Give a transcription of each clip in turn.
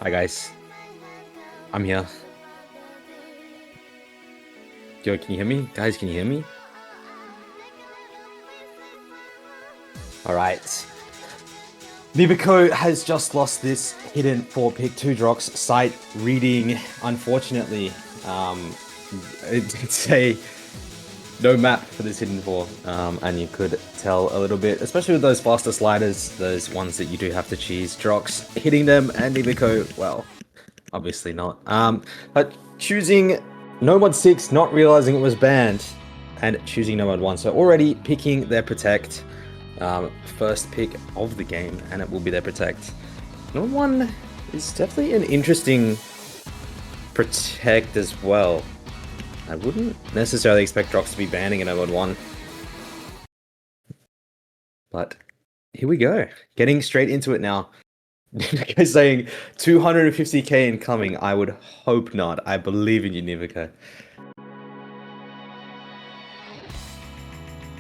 Hi guys, I'm here. Yo, can you hear me? Guys, can you hear me? Alright. Neavako has just lost this hidden 4-pick 2 Drox sight reading, unfortunately. It's a no map for this hidden 4, and you could tell a little bit, especially with those faster sliders, those ones that you do have to cheese. Drox hitting them, and Neavako, well, obviously not. But choosing Nomad 6, not realizing it was banned, and choosing Nomad 1. So already picking their Protect, first pick of the game, and it will be their Protect. Nomad 1 is definitely an interesting Protect as well. I wouldn't necessarily expect Drox to be banning a Nomad 1. But here we go. Getting straight into it now. Neavako saying 250k incoming. I would hope not. I believe in you, Neavako.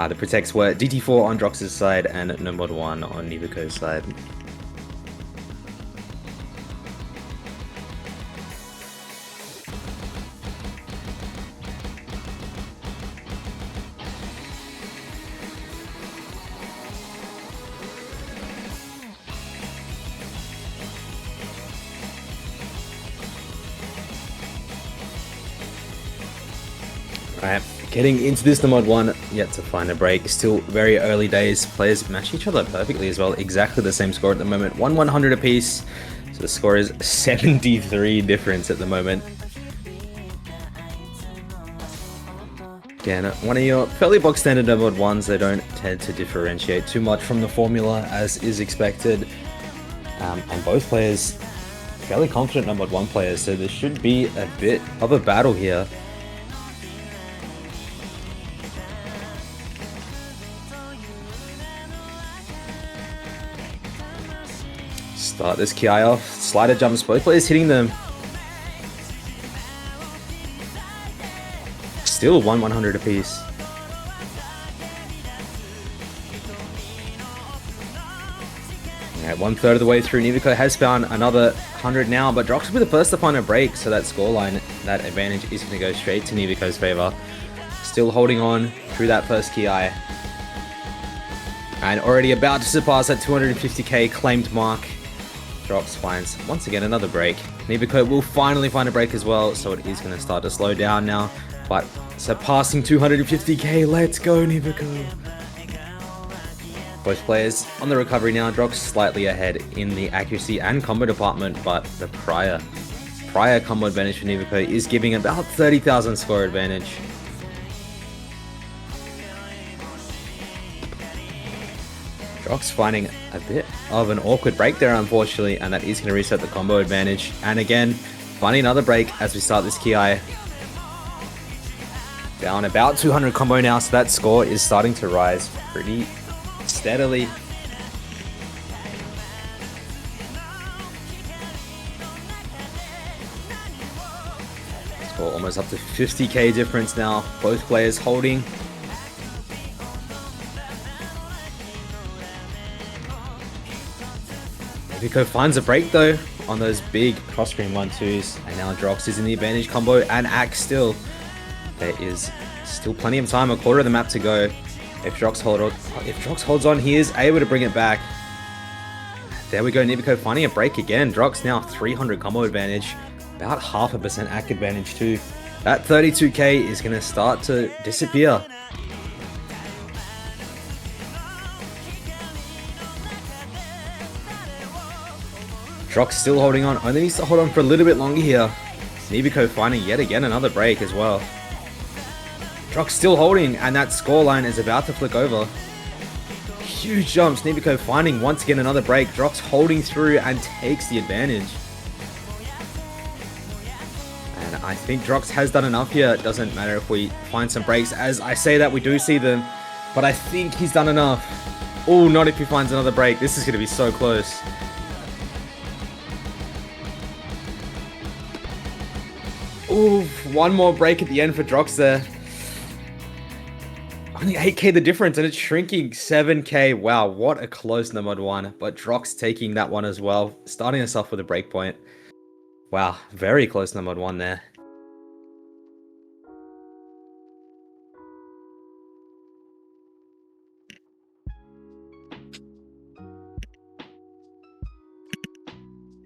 The Protects were DT4 on Drox's side and Nomad 1 on Neavako's side. Alright, getting into this Nomad 1, yet to find a break. Still very early days. Players match each other perfectly as well. Exactly the same score at the moment. 100 apiece. So the score is 73 difference at the moment. Again, one of your fairly box standard Nomad 1s. They don't tend to differentiate too much from the formula as is expected. And both players fairly confident Nomad 1 players. So there should be a bit of a battle here. Start this Ki off. Slider jumps, both players hitting them. Still 100 apiece. Yeah, 1/3 of the way through. Neavako has found another 100 now, but Drox will be the first to find a break, so that scoreline, that advantage is going to go straight to Neavako's favor. Still holding on through that first Ki. And already about to surpass that 250k claimed mark. Drox finds, once again, another break. Neavako will finally find a break as well, so it is going to start to slow down now. But surpassing 250k, let's go, Neavako. Both players on the recovery now. Drox slightly ahead in the accuracy and combo department, but the prior combo advantage for Neavako is giving about 30,000 score advantage. Drox finding a bit of an awkward break there, unfortunately, and that is going to reset the combo advantage. And again, finding another break as we start this Ki. Down about 200 combo now, so that score is starting to rise pretty steadily. Score almost up to 50k difference now. Both players holding. Neavako finds a break though on those big cross-screen 1-2s, and now Drox is in the advantage combo and Axe still. There is still plenty of time, a quarter of the map to go. If Drox holds on, he is able to bring it back. There we go, Neavako finding a break again. Drox now 300 combo advantage, about 0.5% ACK advantage too. That 32k is going to start to disappear. Drox still holding on, only needs to hold on for a little bit longer here. Neavako finding yet again another break as well. Drox still holding, and that scoreline is about to flick over. Huge jumps, Neavako finding once again another break. Drox holding through and takes the advantage. And I think Drox has done enough here. It doesn't matter if we find some breaks. As I say that, we do see them, but I think he's done enough. Oh, not if he finds another break. This is going to be so close. Ooh, one more break at the end for Drox there. Only 8k the difference, and it's shrinking 7k. Wow, what a close Nomad 1. But Drox taking that one as well, starting us off with a breakpoint. Wow, very close to mode 1 there.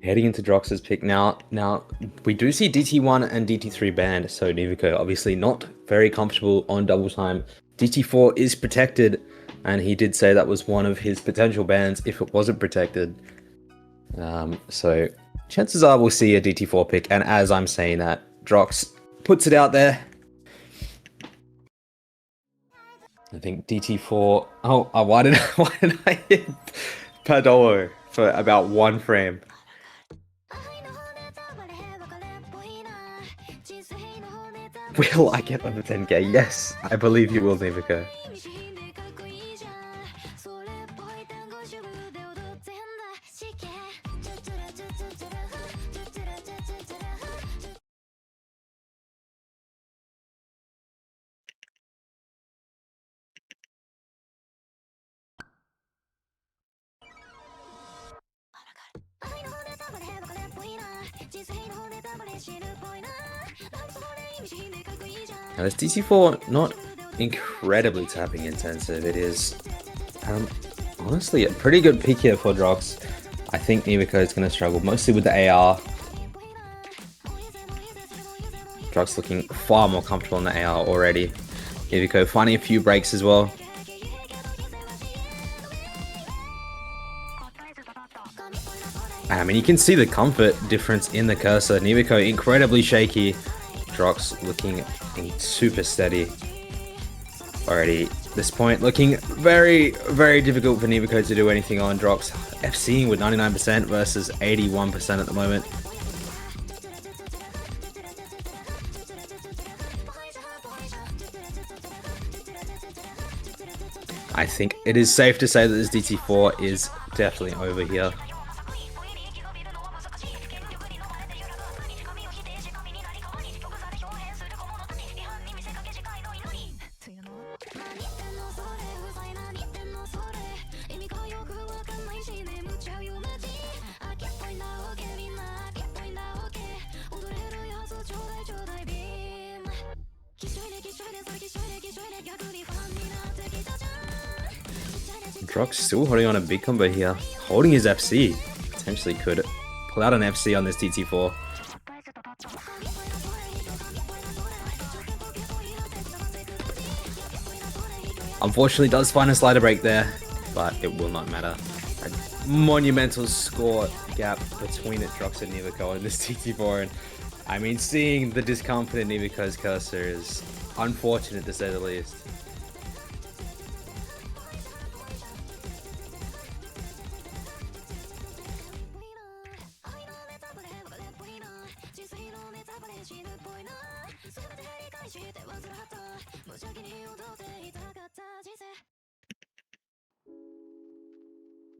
Heading into Drox's pick now. Now, we do see DT1 and DT3 banned, so Neavako obviously not very comfortable on double time. DT4 is protected, and he did say that was one of his potential bans if it wasn't protected. So chances are we'll see a DT4 pick, and as I'm saying that, Drox puts it out there. I think DT4... Oh, why did I hit Padolo for about 1 frame? Will I get over 10k? Yes, I believe you will, Neavako. Now this DC4 not incredibly tapping intensive. It is honestly a pretty good pick here for Drox. I think Neavako is going to struggle mostly with the AR. Drox looking far more comfortable in the AR already. Neavako finding a few breaks as well. I mean, you can see the comfort difference in the cursor. Neavako incredibly shaky. Drox looking super steady. Already, this point looking very, very difficult for Neavako to do anything on. Drox FCing with 99% versus 81% at the moment. I think it is safe to say that this DT4 is definitely over here. Drox still holding on a big combo here, holding his FC. Potentially could pull out an FC on this DT4. Unfortunately does find a slider break there, but it will not matter. A monumental score gap between Drox and Neavako in this DT4, and I mean, seeing the discomfort in Neavako's cursor is unfortunate to say the least.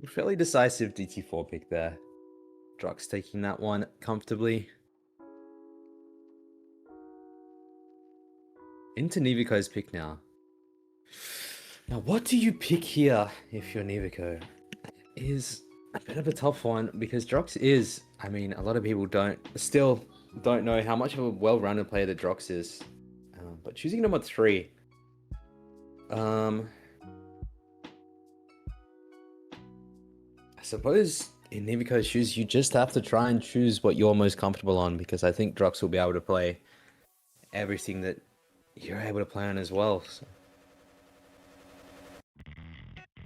Fairly decisive DT4 pick there. Drox taking that one comfortably. Into Neavako's pick now. Now, what do you pick here if you're Neavako? Is a bit of a tough one because Drox is, I mean, a lot of people still don't know how much of a well-rounded player that Drox is. But choosing number 3. I suppose in Neavako's shoes, you just have to try and choose what you're most comfortable on, because I think Drox will be able to play everything that you're able to play on as well. So.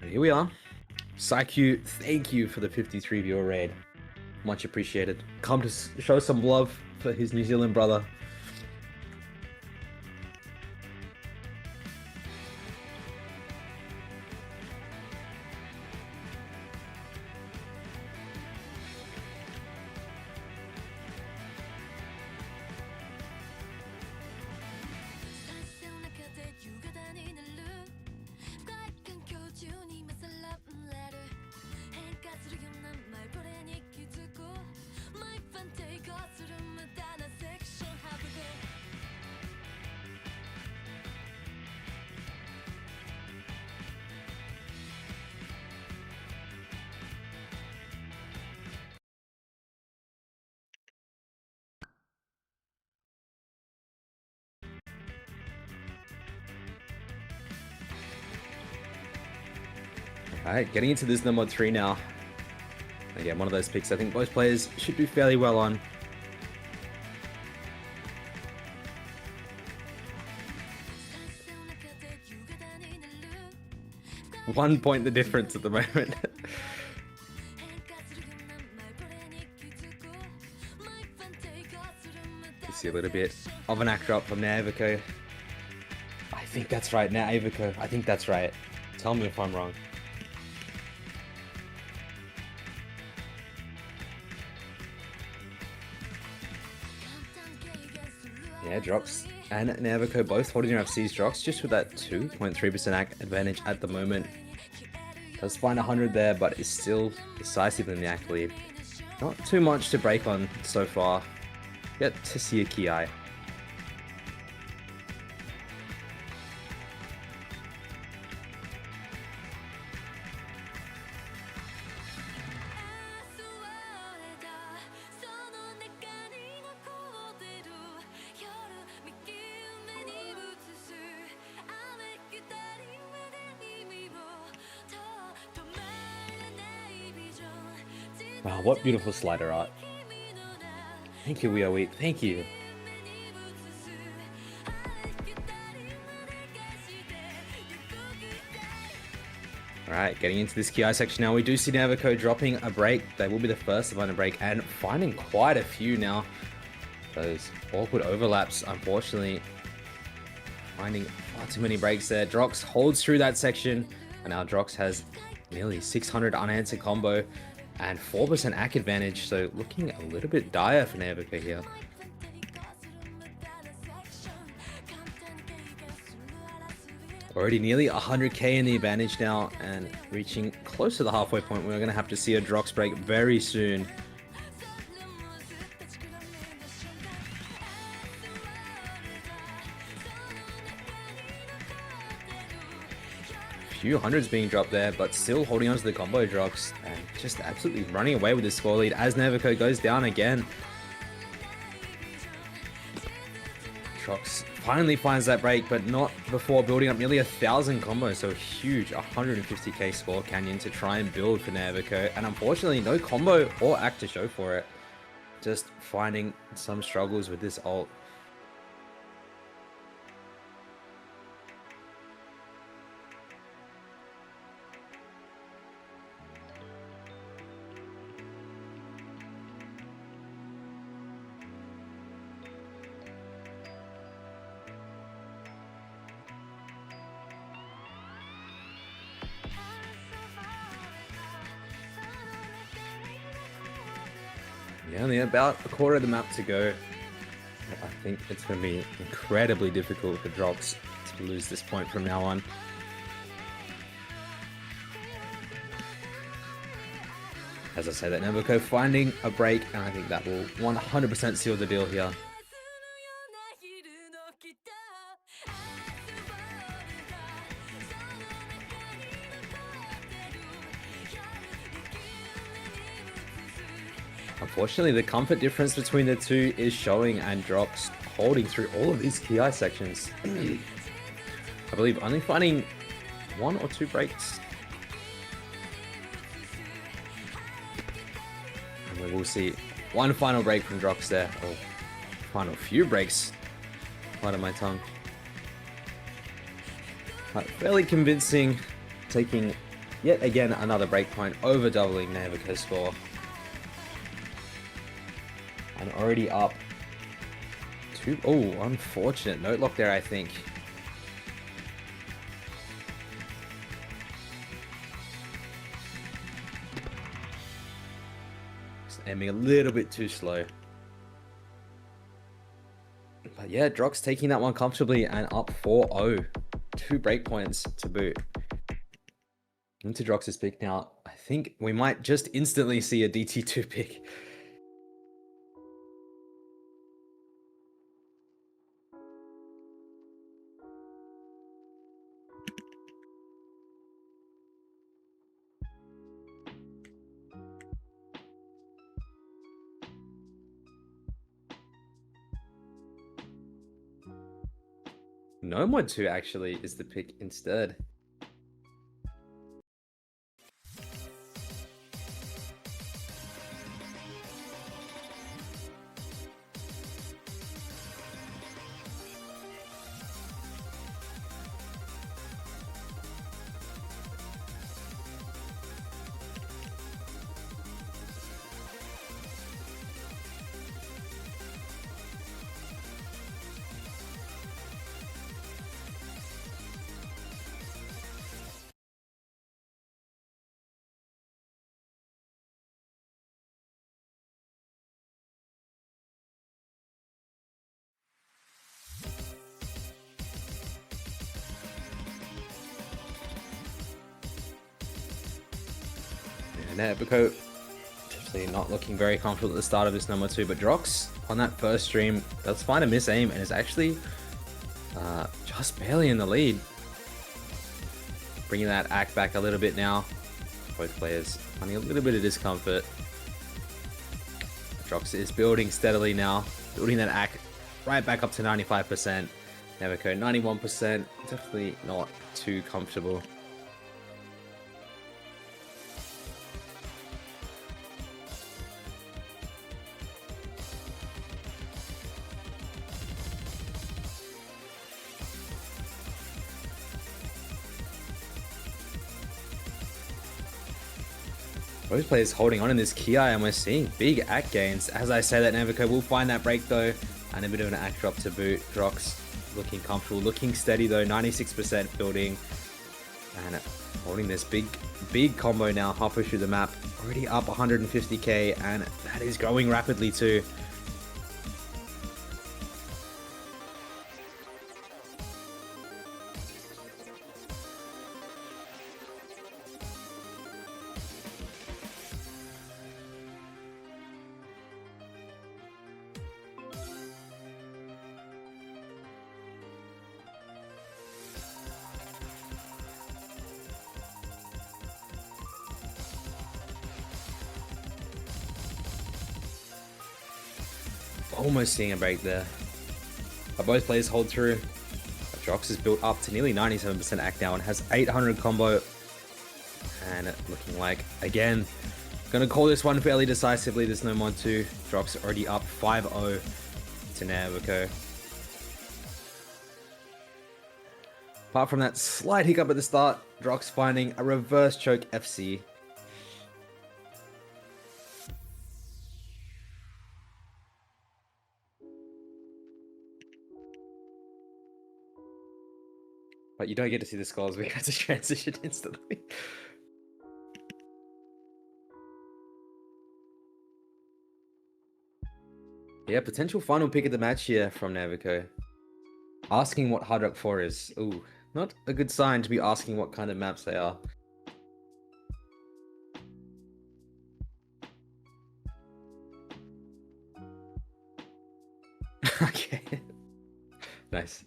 Here we are. Psyq, thank you for the 53 viewer raid. Much appreciated. Come to show some love for his New Zealand brother. Alright, getting into this number 3 now. Again, one of those picks I think both players should do fairly well on. 1 point the difference at the moment. You see a little bit of an act drop from Neavako. I think that's right, Neavako. I think that's right. Tell me if I'm wrong. Yeah, Drox and Neavako both holding their FC's Drox just with that 2.3% act advantage at the moment. Does find 100 there, but is still decisive in the act lead. Not too much to break on so far. Yet to see a Ki. Wow, what beautiful slider art. Thank you, We Are Weak. Thank you. Alright, getting into this Ki section now. We do see Neavako dropping a break. They will be the first to find a break and finding quite a few now. Those awkward overlaps, unfortunately. Finding far too many breaks there. Drox holds through that section. And now Drox has nearly 600 unanswered combo and 4% AC advantage, so looking a little bit dire for Neavako here. Already nearly 100k in the advantage now, and reaching close to the halfway point. We're going to have to see a Drox break very soon. Few hundreds being dropped there, but still holding on to the combo Drox and just absolutely running away with the score lead as Neavako goes down again. Drox finally finds that break, but not before building up nearly 1,000 combos, so a huge 150k score canyon to try and build for Neavako, and unfortunately no combo or act to show for it. Just finding some struggles with this ult. Yeah, only about a quarter of the map to go. I think it's going to be incredibly difficult for Drox to lose this point from now on. As I say, that Neavako finding a break, and I think that will 100% seal the deal here. Unfortunately, the comfort difference between the two is showing, and Drox holding through all of these Ki sections. I believe only finding 1 or 2 breaks. And we will see one final break from Drox there, or final few breaks. Pardon my tongue. But fairly convincing, taking yet again another break point, over doubling Neavako's score. And already up to... Oh, unfortunate note lock there, I think. Just aiming a little bit too slow. But yeah, Drox taking that one comfortably and up 4-0. 2 breakpoints to boot. Into Drox's pick now. I think we might just instantly see a DT2 pick. No mod 2 actually is the pick instead. Neavako definitely not looking very comfortable at the start of this number 2, but Drox on that first stream does find a miss aim and is actually just barely in the lead. Bringing that act back a little bit now. Both players finding a little bit of discomfort. Drox is building steadily now, building that act right back up to 95%. Neavako 91%, definitely not too comfortable. Both players holding on in this Ki, and we're seeing big act gains. As I say that, Neavako will find that break though, and a bit of an act drop to boot. Drox looking comfortable, looking steady though, 96% building, and holding this big combo now halfway through the map. Already up 150k, and that is growing rapidly too. Almost seeing a break there. But both players hold through. Drox is built up to nearly 97% act now and has 800 combo. And looking like, again, gonna call this one fairly decisively. There's no mod 2. Drox already up 5-0 to Neavako. Apart from that slight hiccup at the start, Drox finding a reverse choke FC. But you don't get to see the scores, we have to transition instantly. Yeah, potential final pick of the match here from Neavako. Asking what Hard Rock 4 is. Ooh, not a good sign to be asking what kind of maps they are. Okay. Nice.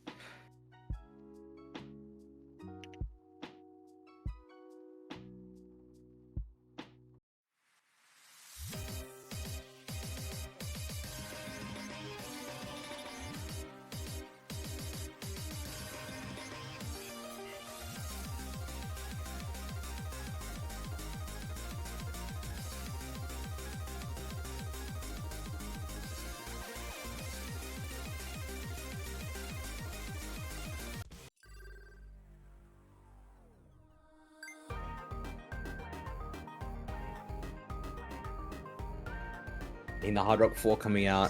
In the Hard Rock 4 coming out.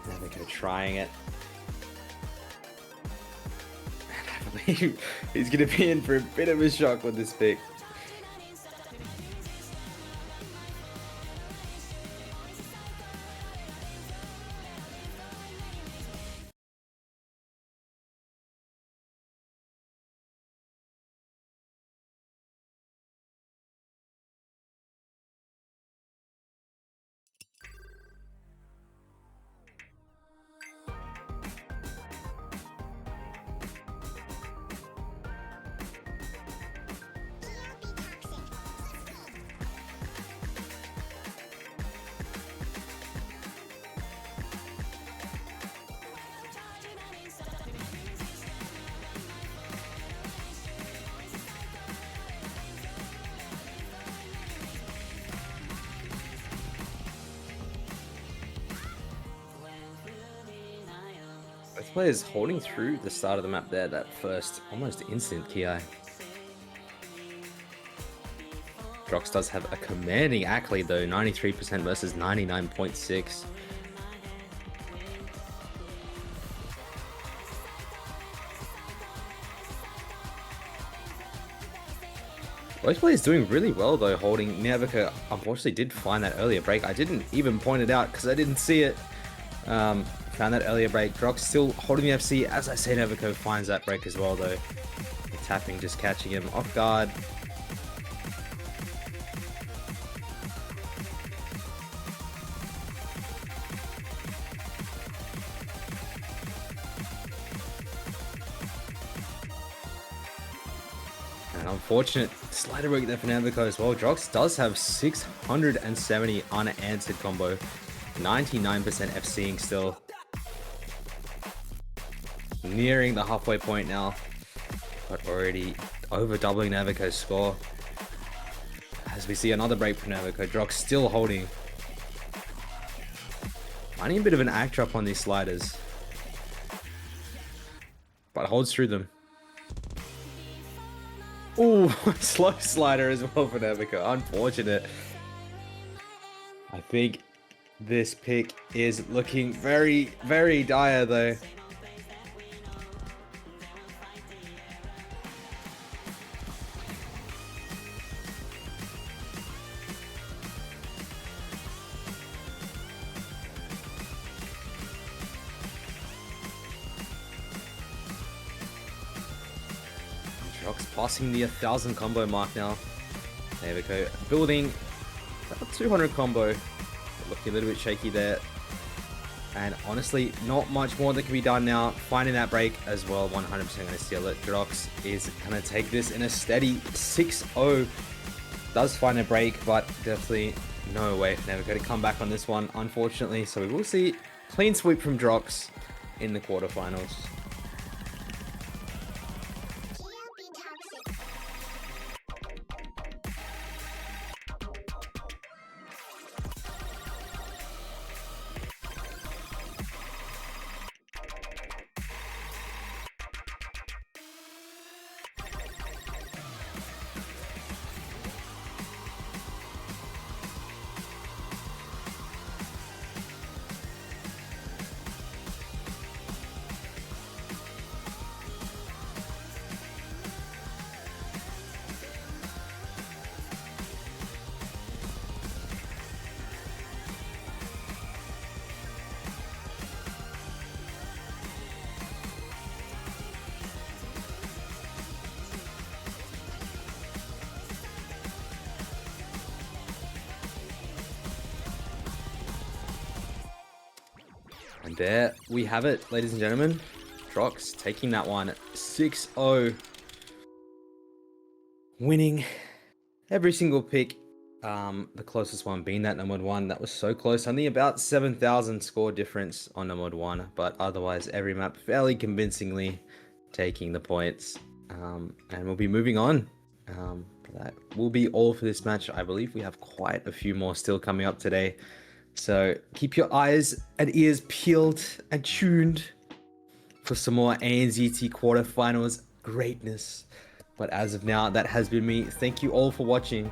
Neavako trying it. And I believe he's going to be in for a bit of a shock with this pick. Both players holding through the start of the map there, that first almost instant Ki. Drox does have a commanding act lead though, 93% versus 99.6. Both players doing really well though, holding. Neavako unfortunately did find that earlier break. I didn't even point it out because I didn't see it. Found that earlier break. Drox still holding the FC. As I say, Neavako finds that break as well though. The tapping just catching him off guard. An unfortunate slider break there for Neavako as well. Drox does have 670 unanswered combo. 99% FCing still. Nearing the halfway point now. But already over doubling Neavako's score. As we see another break from Neavako. Drox still holding. Finding a bit of an act drop on these sliders. But holds through them. Ooh, slow slider as well for Neavako. Unfortunate. I think this pick is looking very, very dire though. Drox passing the 1,000 combo mark now. Neavako building about 200 combo. Looking a little bit shaky there. And honestly, not much more that can be done now. Finding that break as well, 100% going to steal it. Drox is going to take this in a steady 6-0. Does find a break, but definitely no way for Neavako to come back on this one, unfortunately. So we will see clean sweep from Drox in the quarterfinals. And there we have it, ladies and gentlemen. Drox taking that one 6-0. Winning every single pick. The closest one being that numbered one. That was so close. Only about 7,000 score difference on numbered one. But otherwise, every map fairly convincingly taking the points. And we'll be moving on. That will be all for this match. I believe we have quite a few more still coming up today. So keep your eyes and ears peeled and tuned for some more ANZT quarterfinals greatness. But as of now, that has been me. Thank you all for watching.